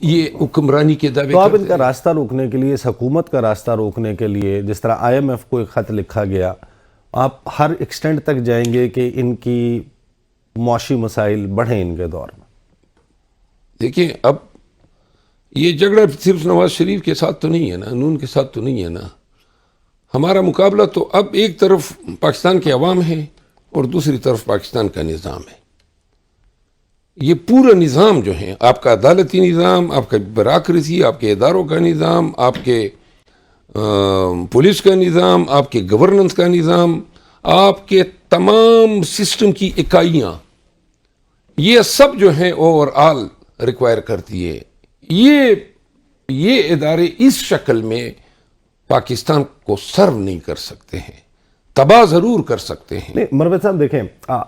یہ حکمرانی کے دعوے تو آپ ان کا راستہ روکنے کے لیے، اس حکومت کا راستہ روکنے کے لیے، جس طرح IMF کو ایک خط لکھا گیا، آپ ہر ایکسٹینٹ تک جائیں گے کہ ان کی معاشی مسائل بڑھیں ان کے دور میں؟ دیکھیں، اب یہ جھگڑا صرف نواز شریف کے ساتھ تو نہیں ہے نا، نون کے ساتھ تو نہیں ہے نا. ہمارا مقابلہ تو اب ایک طرف پاکستان کے عوام ہے اور دوسری طرف پاکستان کا نظام ہے. یہ پورا نظام جو ہے، آپ کا عدالتی نظام، آپ کا بیوروکریسی، آپ کے اداروں کا نظام، آپ کے پولیس کا نظام، آپ کے گورننس کا نظام، آپ کے تمام سسٹم کی اکائیاں، یہ سب جو ہیں اوور آل ریکوائر کرتی ہے. یہ ادارے اس شکل میں پاکستان کو سرو نہیں کر سکتے ہیں، تباہ ضرور کر سکتے ہیں. نہیں مروت صاحب دیکھیں،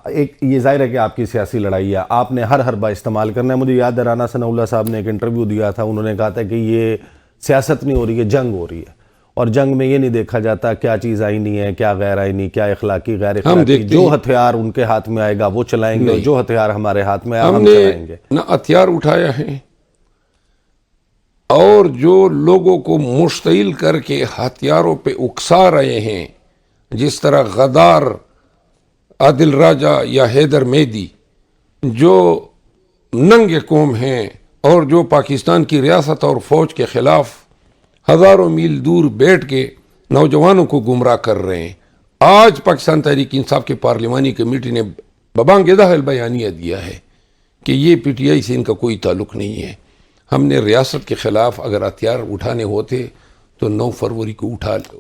ایک یہ ظاہر ہے کہ آپ کی سیاسی لڑائی ہے، آپ نے ہر حربہ استعمال کرنا ہے. مجھے یاد ہے رانا ثناء اللہ صاحب نے ایک انٹرویو دیا تھا، انہوں نے کہا تھا کہ یہ سیاست نہیں ہو رہی ہے، جنگ ہو رہی ہے، اور جنگ میں یہ نہیں دیکھا جاتا کیا چیز آئینی ہے، کیا غیر آئینی، کیا اخلاقی، غیر اخلاقی. جو ہتھیار ان کے ہاتھ میں آئے گا وہ چلائیں گے، اور جو ہتھیار ہمارے ہاتھ میں آئے ہم چلائیں گے. نہ ہتھیار اٹھایا ہے، اور جو لوگوں کو مشتعل کر کے ہتھیاروں پہ اکسا رہے ہیں، جس طرح غدار عادل راجہ یا حیدر مہدی، جو ننگے قوم ہیں اور جو پاکستان کی ریاست اور فوج کے خلاف ہزاروں میل دور بیٹھ کے نوجوانوں کو گمراہ کر رہے ہیں. آج پاکستان تحریک انصاف کی پارلیمانی کمیٹی نے ببانگیدہ بیانیہ دیا ہے کہ یہ PTI سے ان کا کوئی تعلق نہیں ہے. ہم نے ریاست کے خلاف اگر ہتھیار اٹھانے ہوتے تو 9 فروری کو اٹھا لو.